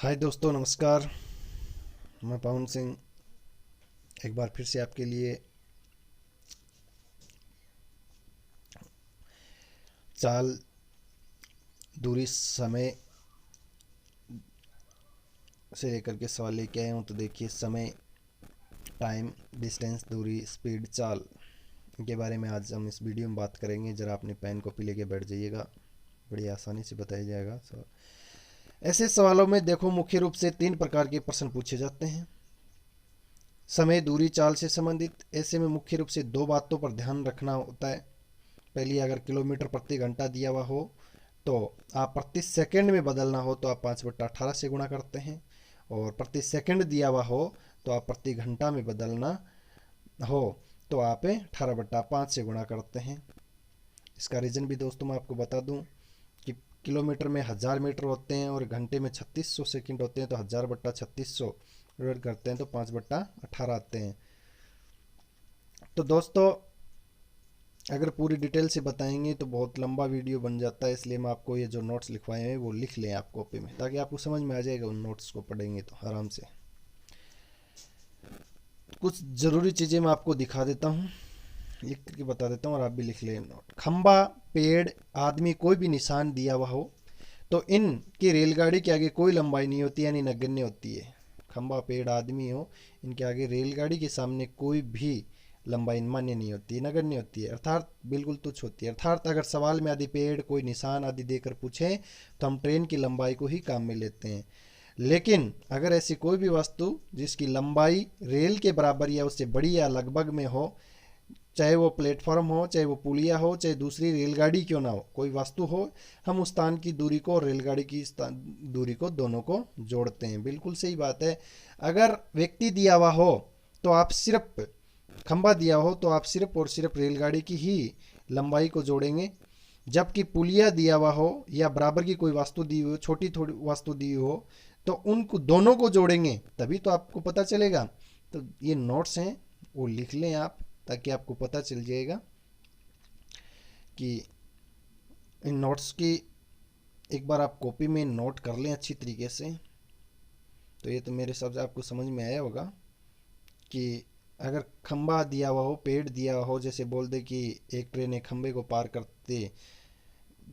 हाय दोस्तों, नमस्कार। मैं पवन सिंह एक बार फिर से आपके लिए चाल, दूरी, समय से लेकर के सवाल लेके आया हूँ। तो देखिए, समय, टाइम, डिस्टेंस, दूरी, स्पीड, चाल के बारे में आज हम इस वीडियो में बात करेंगे। ज़रा अपनी पेन कॉपी लेके बैठ जाइएगा, बड़ी आसानी से बताया जाएगा। ऐसे सवालों में देखो, मुख्य रूप से 3 प्रकार के प्रश्न पूछे जाते हैं समय, दूरी, चाल से संबंधित। ऐसे में मुख्य रूप से 2 बातों पर ध्यान रखना होता है। पहली, अगर किलोमीटर प्रति घंटा दिया हुआ हो तो आप प्रति सेकंड में बदलना हो तो आप 5/18 से गुणा करते हैं, और प्रति सेकंड दिया हुआ हो तो आप प्रति घंटा में बदलना हो तो आप 18/5 से गुणा करते हैं। इसका रीज़न भी दोस्तों मैं आपको बता दूं कि किलोमीटर में 1000 मीटर होते हैं और घंटे में 3600 सेकंड होते हैं, तो 1000/3600 डिवाइड करते हैं तो 5/18 आते हैं। तो दोस्तों, अगर पूरी डिटेल से बताएंगे तो बहुत लंबा वीडियो बन जाता है, इसलिए मैं आपको ये जो नोट्स लिखवाए हैं वो लिख लें आप कॉपी में, ताकि आपको समझ में आ जाएगा। उन नोट्स को पढ़ेंगे तो आराम से। कुछ ज़रूरी चीज़ें मैं आपको दिखा देता हूँ, लिख करके बता देता हूँ और आप भी लिख लें नोट। खंबा, पेड़, आदमी, कोई भी निशान दिया हुआ हो तो इनकी रेलगाड़ी के आगे कोई लंबाई नहीं होती, यानी नगण्य होती है। खंबा, पेड़, आदमी हो, इनके आगे रेलगाड़ी के सामने कोई भी लंबाई मान्य नहीं होती, नगण्य होती है, अर्थात बिल्कुल तुच्छ होती है। अर्थात अगर सवाल में आदि पेड़, कोई निशान आदि देकर पूछें तो हम ट्रेन की लंबाई को ही काम में लेते हैं। लेकिन अगर ऐसी कोई भी वस्तु जिसकी लंबाई रेल के बराबर या उससे बड़ी या लगभग में हो, चाहे वो प्लेटफॉर्म हो, चाहे वो पुलिया हो, चाहे दूसरी रेलगाड़ी क्यों ना हो, कोई वस्तु हो, हम उस स्थान की दूरी को और रेलगाड़ी की दूरी को, दोनों को जोड़ते हैं। बिल्कुल सही बात है। अगर व्यक्ति दिया हुआ हो तो आप सिर्फ, खंबा दिया हो तो आप सिर्फ और सिर्फ रेलगाड़ी की ही लंबाई को जोड़ेंगे, जबकि पुलिया दिया हुआ हो या बराबर की कोई वस्तु दी हुई हो, छोटी थोड़ी वस्तु दी हुई हो, तो उनको दोनों को जोड़ेंगे, तभी तो आपको पता चलेगा। तो ये नोट्स हैं, वो लिख लें आप, ताकि आपको पता चल जाएगा कि इन नोट्स की एक बार आप कॉपी में नोट कर लें अच्छी तरीके से। तो ये तो मेरे हिसाब से आपको समझ में आया होगा कि अगर खंबा दिया हुआ हो, पेड़ दिया हुआ हो, जैसे बोल दे कि एक ट्रेन एक खंबे को पार करते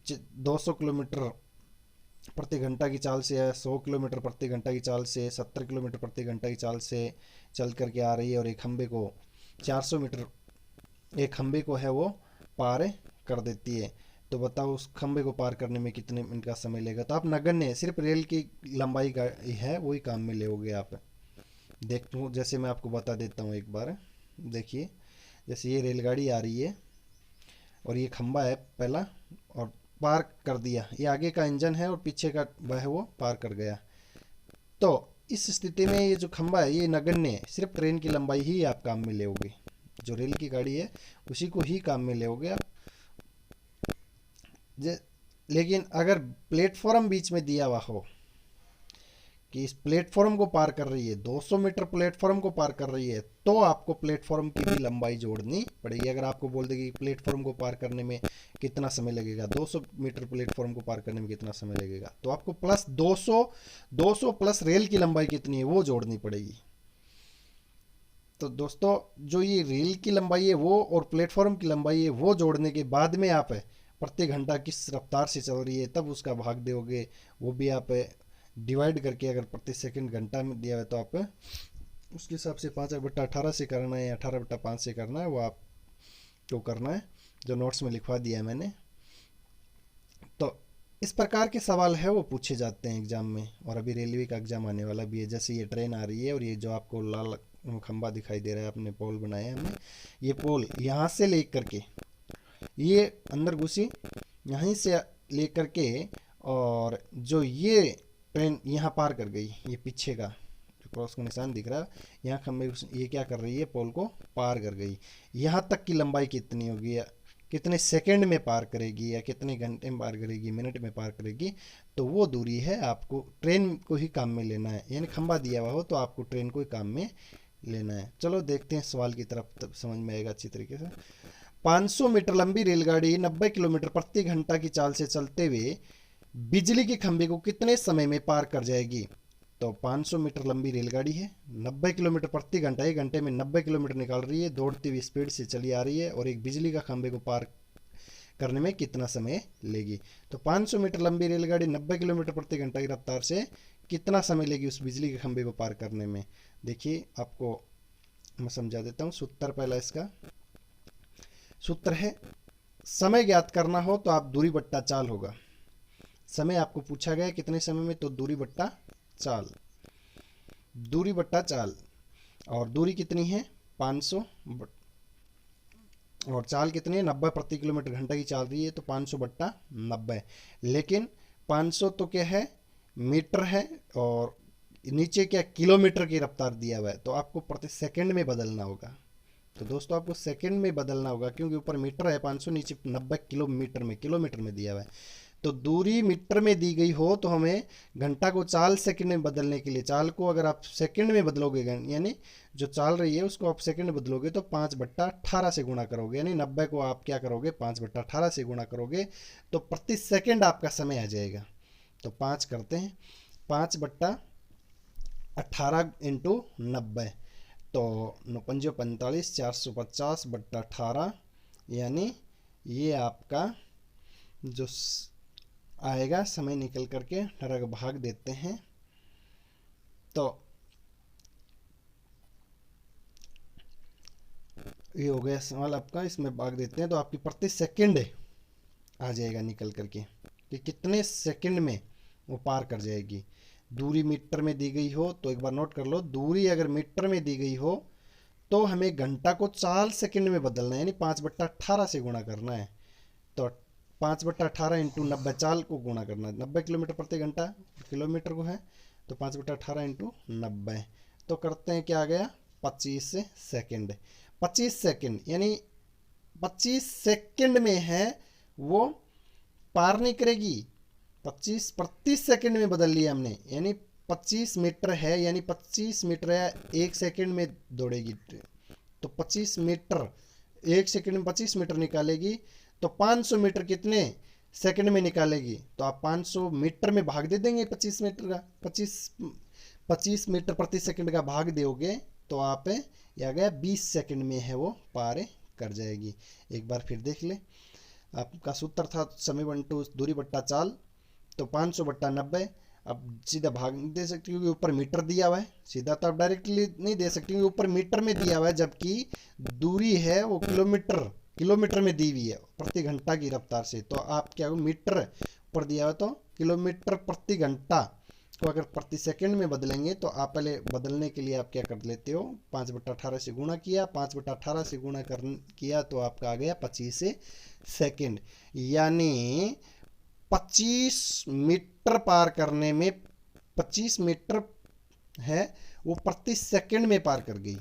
200 किलोमीटर प्रति घंटा की चाल से है, 100 किलोमीटर प्रति घंटा की चाल से, 70 किलोमीटर प्रति घंटा की चाल से चल करके आ रही है, और एक खंबे को 400 मीटर, एक खंबे को है वो पार कर देती है, तो बताओ उस खंबे को पार करने में कितने मिनट का समय लेगा। तो आप नगण्य, सिर्फ रेल की लंबाई का है वही काम में लेोगे आप। देखो, जैसे मैं आपको बता देता हूँ एक बार। देखिए, जैसे ये रेलगाड़ी आ रही है और ये खंबा है पहला, और पार कर दिया, ये आगे का इंजन है और पीछे का वह है वो पार कर गया। तो इस स्थिति में ये जो खंबा है ये नगण्य है, सिर्फ ट्रेन की लंबाई ही आप काम में लेोगे, जो रेल की गाड़ी है उसी को ही काम में लेोगे आप। लेकिन अगर प्लेटफॉर्म बीच में दिया हुआ हो कि इस प्लेटफॉर्म को पार कर रही है, 200 मीटर प्लेटफॉर्म को पार कर रही है, तो आपको प्लेटफॉर्म की भी लंबाई जोड़नी पड़ेगी। अगर आपको बोल देगी प्लेटफॉर्म को पार करने में कितना समय लगेगा, 200 मीटर प्लेटफॉर्म को पार करने में कितना समय लगेगा, तो आपको प्लस 200 प्लस रेल की लंबाई कितनी है वो जोड़नी पड़ेगी। तो दोस्तों, जो ये रेल की लंबाई है वो और प्लेटफॉर्म की लंबाई है वो जोड़ने के बाद में आप प्रति घंटा किस रफ्तार से चल रही है तब उसका भाग दोगे, वो भी आप डिवाइड करके। अगर प्रति सेकंड घंटा में दिया है तो आप उसके हिसाब से 5/18 से करना है या 18/5 से करना है, वो आप तो करना है, जो नोट्स में लिखवा दिया है मैंने। तो इस प्रकार के सवाल है वो पूछे जाते हैं एग्जाम में, और अभी रेलवे का एग्जाम आने वाला भी है। जैसे ये ट्रेन आ रही है और ये जो आपको लाल खंबा दिखाई दे रहा है, अपने पोल बनाए हैं हमने, ये पोल यहाँ से लेकर के ये अंदर घुसी, यहीं से लेकर के, और जो ये ट्रेन यहाँ पार कर गई, ये पीछे का जो क्रॉस का निशान दिख रहा है, यहाँ खंबे ये क्या कर रही है, पोल को पार कर गई। यहाँ तक की लंबाई कितनी होगी, या कितने सेकंड में पार करेगी, या कितने घंटे में पार करेगी, मिनट में पार करेगी, तो वो दूरी है आपको ट्रेन को ही काम में लेना है। यानी खंबा दिया हुआ हो तो आपको ट्रेन को ही काम में लेना है। चलो देखते हैं सवाल की तरफ, तब समझ में आएगा अच्छी तरीके से। 500 मीटर लंबी रेलगाड़ी 90 किलोमीटर प्रति घंटा की चाल से चलते हुए बिजली के खंभे को कितने समय में पार कर जाएगी। तो 500 मीटर लंबी रेलगाड़ी है, 90 किलोमीटर प्रति घंटा, 1 घंटे में 90 किलोमीटर निकाल रही है, दौड़ती हुई स्पीड से चली आ रही है, और एक बिजली का खंभे को पार करने में कितना समय लेगी। तो 500 मीटर लंबी रेलगाड़ी 90 किलोमीटर प्रति घंटा की रफ्तार से कितना समय लेगी उस बिजली के खंभे को पार करने में। देखिए आपको मैं समझा देता हूँ सूत्र। पहला इसका सूत्र है, समय ज्ञात करना हो तो आप दूरी बट्टा चाल होगा। समय आपको पूछा गया कितने समय में, तो दूरी बट्टा चाल, दूरी बट्टा चाल। और दूरी कितनी है 500, और चाल कितनी है 90 प्रति किलोमीटर घंटा की चाल रही है, तो 500 बट्टा 90। लेकिन 500 तो क्या है मीटर है, और नीचे क्या किलोमीटर की रफ्तार दिया हुआ है, तो आपको प्रति सेकंड में बदलना होगा। तो दोस्तों आपको सेकंड में बदलना होगा, क्योंकि ऊपर मीटर है 500, नीचे 90 किलोमीटर में दिया हुआ है। तो दूरी मीटर में दी गई हो तो हमें घंटा को चाल सेकंड में बदलने के लिए, चाल को अगर आप सेकंड में बदलोगे, यानी जो चाल रही है उसको आप सेकंड में बदलोगे, तो 5/18 से गुणा करोगे, यानी 90 को आप क्या करोगे 5/18 से गुणा करोगे, तो प्रति सेकंड आपका समय आ जाएगा। तो 5 करते हैं, 5/18 इंटू 90, तो 9×5 = 45, 450/18, यानी ये आपका जो आएगा समय निकल करके 18 का भाग देते हैं, तो ये हो गया सवाल आपका, इसमें भाग देते हैं तो आपकी प्रति सेकंड आ जाएगा निकल करके कि कितने सेकंड में वो पार कर जाएगी। दूरी मीटर में दी गई हो तो एक बार नोट कर लो, दूरी अगर मीटर में दी गई हो तो हमें घंटा को चाल सेकंड में बदलना है, यानी 5/18 से गुणा करना है। तो 5/18 इंटू 90, चाल को गुणा करना है, 90 किलोमीटर प्रति घंटा किलोमीटर को है, तो 5/18 इंटू 90, तो करते हैं क्या आ गया 25 सेकंड। 25 सेकंड यानी 25 सेकंड में है वो पार नहीं करेगी, 25 प्रति सेकंड में बदल लिया हमने, यानी 25 मीटर है, यानी 25 मीटर है 1 सेकंड में दौड़ेगी, तो 25 मीटर 1 सेकंड में 25 मीटर निकालेगी, तो 500 मीटर कितने सेकंड में निकालेगी, तो आप 500 मीटर में भाग दे देंगे 25 मीटर का, 25 मीटर प्रति सेकंड का भाग दोगे तो आप ये आ गया 20 सेकंड में है वो पार कर जाएगी। एक बार फिर देख ले, आपका सूत्र था समय बंटू दूरी बट्टा चाल, तो 500/90। अब सीधा भाग दे सकते क्योंकि ऊपर मीटर दिया हुआ है, सीधा तो आप डायरेक्टली नहीं दे सकते क्योंकि ऊपर मीटर में दिया हुआ है, जबकि दूरी है वो किलोमीटर में दी हुई है प्रति घंटा की रफ्तार से। तो आप क्या मीटर पर दिया हुआ, तो किलोमीटर प्रति घंटा को अगर प्रति सेकंड में बदलेंगे, तो आप पहले बदलने के लिए आप क्या कर लेते हो 5/18 से गुणा किया, 5/18 से गुणा किया तो आपका आ गया 25 सेकंड, यानी 25 मीटर पार करने में 25 मीटर है वो प्रति सेकंड में पार कर गई,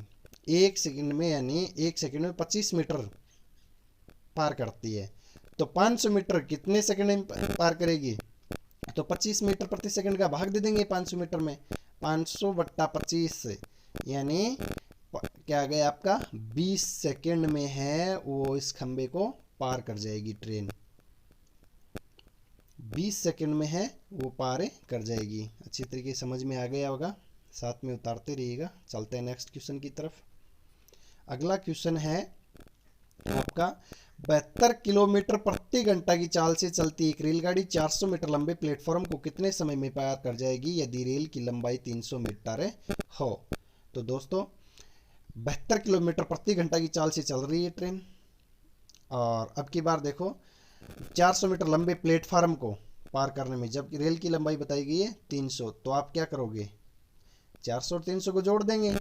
1 सेकंड में, यानी 1 सेकंड में 25 मीटर पार करती है। तो 500 मीटर कितने सेकंड में पार करेगी, तो 25 मीटर प्रति सेकंड का भाग दे देंगे 500 मीटर में, 500/25, यानी क्या गया आपका 20 सेकंड में है वो इस खंबे को पार कर जाएगी ट्रेन, 20 सेकंड में है वो पार कर जाएगी। अच्छी तरीके से समझ में आ गया होगा, साथ में उतारते रहिएगा। चलते हैं नेक्स्ट क्वेश्चन की तरफ। अगला क्वेश्चन है आपका 72 किलोमीटर प्रति घंटा की चाल से चलती एक रेलगाड़ी 400 मीटर लंबे प्लेटफॉर्म को कितने समय में पार कर जाएगी यदि रेल की लंबाई 300 मीटर हो। तो दोस्तों 72 किलोमीटर प्रति घंटा की चाल से चल रही है ट्रेन, और अब की बार देखो 400 मीटर लंबे प्लेटफार्म को पार करने में, जबकि रेल की लंबाई बताई गई है 300, तो आप क्या करोगे 400 और 300 को जोड़ देंगे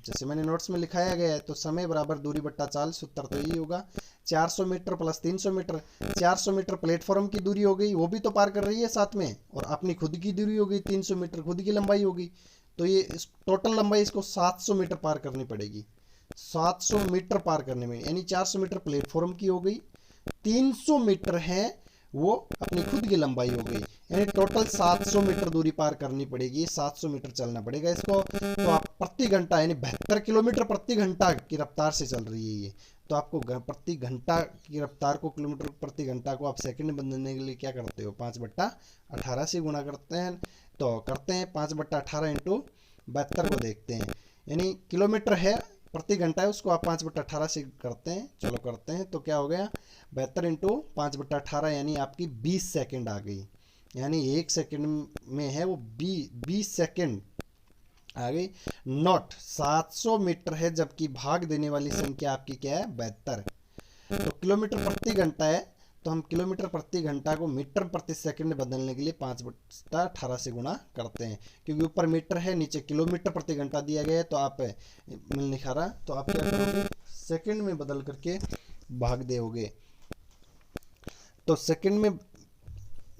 जैसे मैंने नोट्स में लिखाया गया है। तो समय बराबर दूरी बट्टा चाल, सूत्र तो यही होगा 400 metre plus 300 metre. 400 metre platform की दूरी हो गई, वो भी तो पार कर रही है साथ में, और अपनी खुद की दूरी हो गई 300 मीटर, खुद की लंबाई होगी, तो ये टोटल लंबाई इसको 700 मीटर पार करनी पड़ेगी। 700 मीटर पार करने में, यानी 400 मीटर प्लेटफॉर्म की हो गई, 300 मीटर है वो अपनी खुद की लंबाई हो गई, यानी टोटल 700 मीटर दूरी पार करनी पड़ेगी, 700 मीटर चलना पड़ेगा इसको। तो आप प्रति घंटा यानी 72 किलोमीटर प्रति घंटा की रफ्तार से चल रही है ये, तो आपको प्रति घंटा की रफ्तार को किलोमीटर प्रति घंटा को आप सेकंड में बदलने के लिए क्या करते हो 5/18 से गुणा करते हैं, तो करते हैं 5/18 इंटू 72 को देखते हैं, यानी किलोमीटर है प्रति घंटा है, उसको आप 5/18 से करते हैं। चलो करते हैं, तो क्या हो गया 72 इंटू 5/18 यानी आपकी 20 सेकेंड आ गई, यानी 1 सेकेंड में है वो 20 सेकेंड आ गई। नॉट 700 मीटर है, जबकि भाग देने वाली संख्या आपकी क्या है 72। तो किलोमीटर प्रति घंटा है, तो हम किलोमीटर प्रति घंटा को मीटर प्रति सेकंड बदलने के लिए 5/18 से गुणा करते हैं, क्योंकि ऊपर मीटर है नीचे किलोमीटर प्रति घंटा दिया गया है। तो आप मिल नहीं खा रहा, तो आप क्या करोगे सेकंड में बदल करके भाग दोगे। तो सेकंड में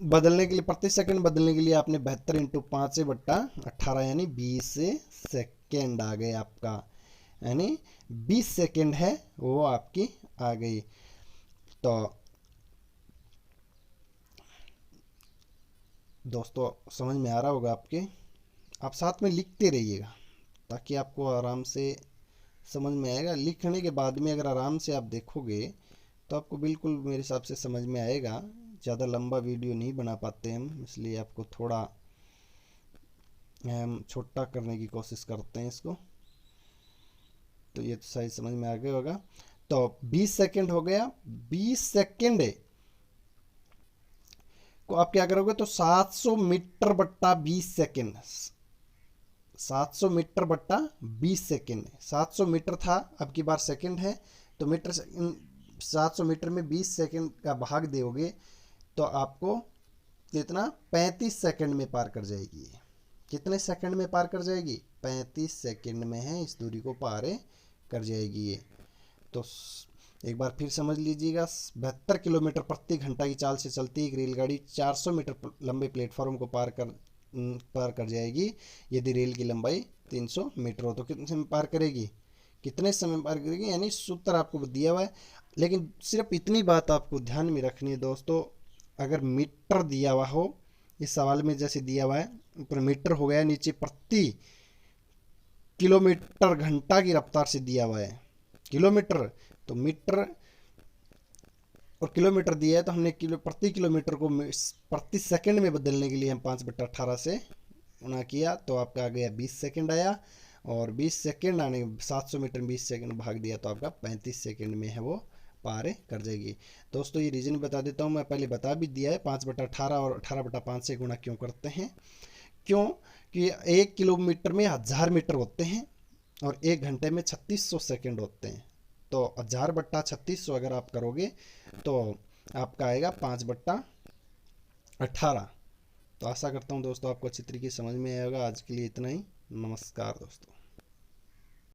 बदलने के लिए, प्रति सेकंड बदलने के लिए आपने 72 इंटू 5/18 यानी 20 सेकेंड आ गए आपका, यानी 20 सेकेंड है वो आपकी आ गई। तो दोस्तों समझ में आ रहा होगा आपके, आप साथ में लिखते रहिएगा ताकि आपको आराम से समझ में आएगा। लिखने के बाद में अगर आराम से आप देखोगे तो आपको बिल्कुल मेरे हिसाब से समझ में आएगा। ज़्यादा लंबा वीडियो नहीं बना पाते हम, इसलिए आपको थोड़ा हम छोटा करने की कोशिश करते हैं इसको। तो ये तो सही समझ में आ गया होगा। तो 20 सेकेंड हो गया, 20 सेकेंड को आप क्या करोगे तो 700 मीटर बट्टा 20 सेकेंड, 700 मीटर बट्टा 20 सेकेंड, 700 मीटर था अब की बार सेकेंड है, तो मीटर 700 मीटर में 20 सेकेंड का भाग दोगे तो आपको कितना 35 सेकेंड में पार कर जाएगी। कितने सेकंड में पार कर जाएगी 35 सेकंड में है, इस दूरी को पार कर जाएगी ये। तो एक बार फिर समझ लीजिएगा, 72 किलोमीटर प्रति घंटा की चाल से चलती एक रेलगाड़ी 400 मीटर लंबे प्लेटफॉर्म को पार कर जाएगी यदि रेल की लंबाई 300 मीटर हो। तो कितने समय पार करेगी, कितने समय पार करेगी, यानी सूत्र आपको दिया हुआ है। लेकिन सिर्फ इतनी बात आपको ध्यान में रखनी है दोस्तों, अगर मीटर दिया हुआ हो इस सवाल में जैसे दिया हुआ है, ऊपर मीटर हो गया, नीचे प्रति किलोमीटर घंटा की रफ्तार से दिया हुआ है किलोमीटर, तो मीटर और किलोमीटर दिया है, तो हमने प्रति किलोमीटर को प्रति सेकंड में बदलने के लिए हम 5/18 से गुणा किया, तो आपका आ गया 20 सेकंड आया। और 20 सेकंड आने 700 मीटर में 20 सेकंड भाग दिया तो आपका 35 सेकंड में है वो पार कर जाएगी। दोस्तों ये रीजन बता देता हूँ, मैं पहले बता भी दिया है 5/18 और 18/5 से गुणा क्यों करते हैं। क्यों कि 1 किलोमीटर में 1000 मीटर होते हैं और 1 घंटे में 3600 सेकंड होते हैं। तो 1000/3600 अगर आप करोगे तो आपका आएगा 5/18। तो आशा करता हूँ दोस्तों आपको अच्छी तरीके से समझ में आएगा। आज के लिए इतना ही, नमस्कार दोस्तों।